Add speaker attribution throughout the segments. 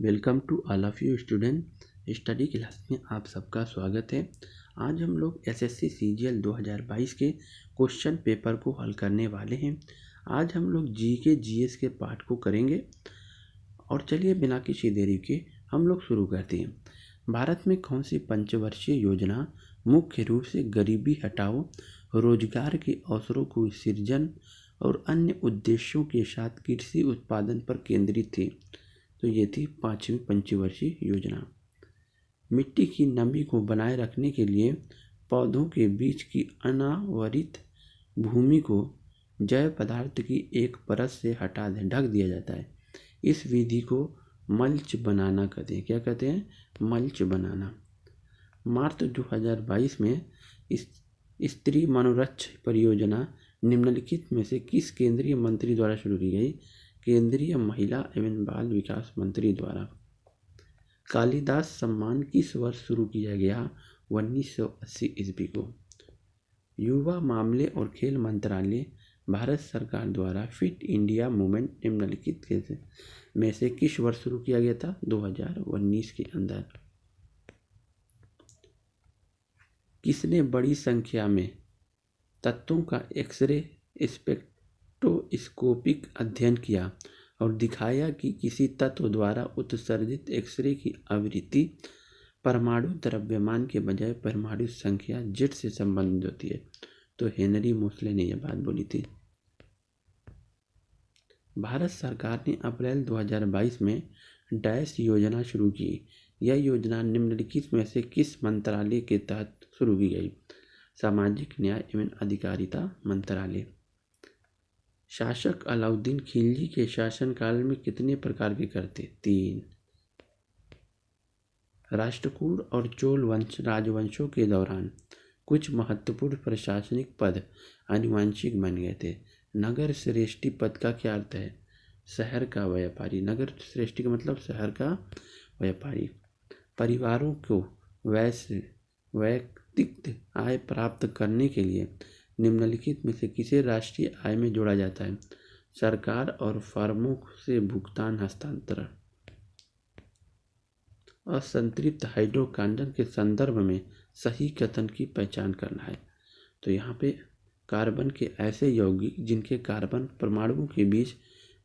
Speaker 1: Welcome to all of you student. Study class में आप सबका स्वागत है। आज हम लोग एसएससी सीजीएल 2022 के क्वेश्चन पेपर को हल करने वाले हैं। आज हम लोग जीके जीएस के पार्ट को करेंगे और चलिए बिना किसी देरी के हम लोग शुरू करते हैं। भारत में कौन सी पंचवर्षीय योजना मुख्य रूप से गरीबी हटाओ, रोजगार के अवसरों को सृजन और अन्य उद्देश्यों के साथ कृषि उत्पादन पर केंद्रित थी? तो ये थी 5वीं पंचवर्षीय योजना। मिट्टी की नमी को बनाए रखने के लिए पौधों के बीच की अनावरित भूमि को जैव पदार्थ की एक परत से ढक दिया जाता है। इस विधि को मल्च बनाना कहते हैं। क्या कहते हैं? मल्च बनाना। मार्च 2022 में स्त्री मनोरक्षा परियोजना निम्नलिखित में से किस केंद्रीय मंत्री द्वारा शुरू की गई? केंद्रीय महिला एवं बाल विकास मंत्री द्वारा। कालिदास सम्मान किस वर्ष शुरू किया गया? 1980 ईस्वी को। युवा मामले और खेल मंत्रालय भारत सरकार द्वारा फिट इंडिया मूवमेंट निम्नलिखित में से किस वर्ष शुरू किया गया था? 2019 के अंदर। किसने बड़ी संख्या में तत्वों का एक्सरे स्पेक्ट्रोस्कोपिक अध्ययन किया और दिखाया कि किसी तत्व द्वारा उत्सर्जित एक्सरे की आवृत्ति परमाणु द्रव्यमान के बजाय परमाणु संख्या जेट से संबंधित होती है? तो हेनरी मोसले ने यह बात बोली थी। भारत सरकार ने अप्रैल 2022 में डैश योजना शुरू की। यह योजना निम्नलिखित में से किस मंत्रालय के तहत शुरू की गई? सामाजिक न्याय एवं अधिकारिता मंत्रालय। शासक अलाउद्दीन खिलजी के शासनकाल में कितने प्रकार के कर थे? 3। राष्ट्रकूट और चोल राजवंशों के दौरान कुछ महत्वपूर्ण प्रशासनिक पद आनुवंशिक बन गए थे। नगर श्रेष्ठी पद का क्या अर्थ है? शहर का व्यापारी। नगर श्रेष्ठी का मतलब शहर का व्यापारी। परिवारों को वैयक्तिक आय प्राप्त करने के लिए निम्नलिखित में से किसे राष्ट्रीय आय में जोड़ा जाता है? सरकार और फर्मों से भुगतान हस्तांतरण। असंतृप्त हाइड्रोकार्बन के संदर्भ में सही कथन की पहचान करना है। तो यहाँ पे कार्बन के ऐसे यौगिक जिनके कार्बन परमाणुओं के बीच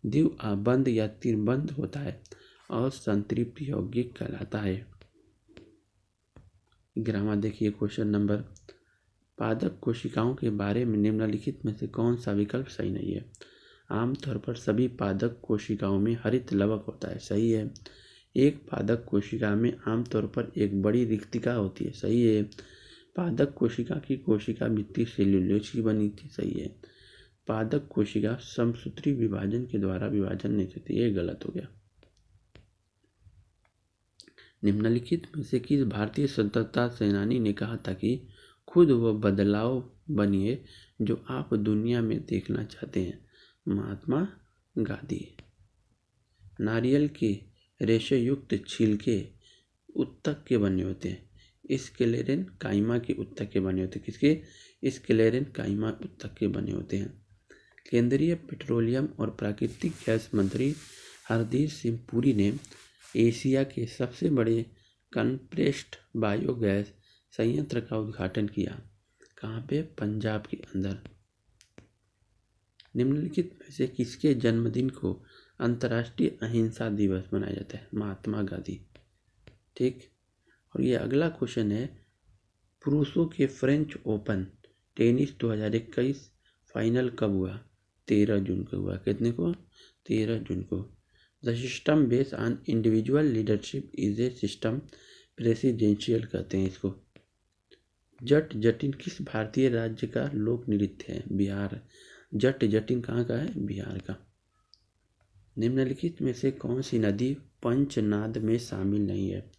Speaker 1: द्विबंध या त्रिबंध होता है असंतृप्त यौगिक कहलाता है। ग्रामर देखिए क्वेश्चन नंबर। पादप कोशिकाओं के बारे में निम्नलिखित में से कौन सा विकल्प सही नहीं है? आमतौर पर सभी पादप कोशिकाओं में हरित लवक होता है। सही है। एक पादप कोशिका में आमतौर पर एक बड़ी रिक्तिका होती है। सही है। पादप कोशिका की कोशिका भित्ति सेल्यूलोज की बनी थी। सही है। पादप कोशिका समसूत्री विभाजन के द्वारा विभाजन नहीं होती। ये गलत हो गया। निम्नलिखित में से किस भारतीय स्वतंत्रता सेनानी ने कहा था कि खुद वह बदलाव बनिए जो आप दुनिया में देखना चाहते हैं? महात्मा गांधी। नारियल के रेशे युक्त छिलके उत्तक के बने होते हैं। स्क्लेरन काइमा के उत्तक के बने होते हैं। किसके? स्क्लेरन काइमा उत्तक के बने होते हैं। केंद्रीय पेट्रोलियम और प्राकृतिक गैस मंत्री हरदीप सिंह पुरी ने एशिया के सबसे बड़े कंप्रेस्ड बायोगैस संयंत्र का उद्घाटन किया। कहाँ पे? पंजाब के अंदर। निम्नलिखित में से किसके जन्मदिन को अंतर्राष्ट्रीय अहिंसा दिवस मनाया जाता है? महात्मा गांधी। ठीक। और ये अगला क्वेश्चन है, पुरुषों के फ्रेंच ओपन टेनिस 2021 फाइनल कब हुआ? 13 जून को हुआ। कितने को? 13 जून को। The system based on individual leadership is a system presidential कहते हैं इसको। जट जटिन किस भारतीय राज्य का लोक नृत्य है? बिहार। जट जटिन कहाँ का है? बिहार का। निम्नलिखित में से कौन सी नदी पंचनाद में शामिल नहीं है?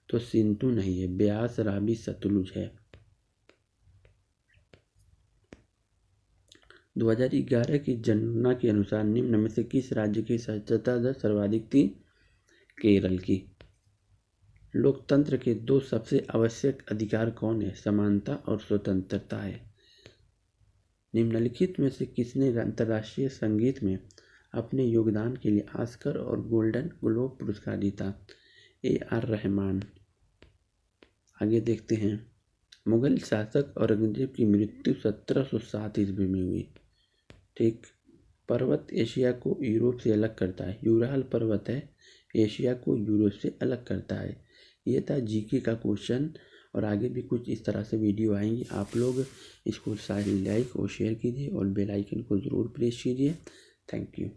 Speaker 1: तो सिंधु नहीं है, ब्यास, रावी, सतलुज है। 2011 की जनगणना के अनुसार निम्न में से किस राज्य की साक्षरता दर सर्वाधिक थी? केरल की। लोकतंत्र के दो सबसे आवश्यक अधिकार कौन है? समानता और स्वतंत्रता है। निम्नलिखित में से किसने अंतर्राष्ट्रीय संगीत में अपने योगदान के लिए ऑस्कर और गोल्डन ग्लोब पुरस्कार जीता? AR रहमान। आगे देखते हैं। मुगल शासक औरंगजेब की मृत्यु 1707 ईस्वी में हुई। ठीक। पर्वत एशिया को यूरोप से अलग करता है? यूराल पर्वत है, एशिया को यूरोप से अलग करता है। ये था जीके का क्वेश्चन। और आगे भी कुछ इस तरह से वीडियो आएंगी। आप लोग इसको सारे लाइक और शेयर कीजिए और बेल आइकन को ज़रूर प्रेस कीजिए। Thank you.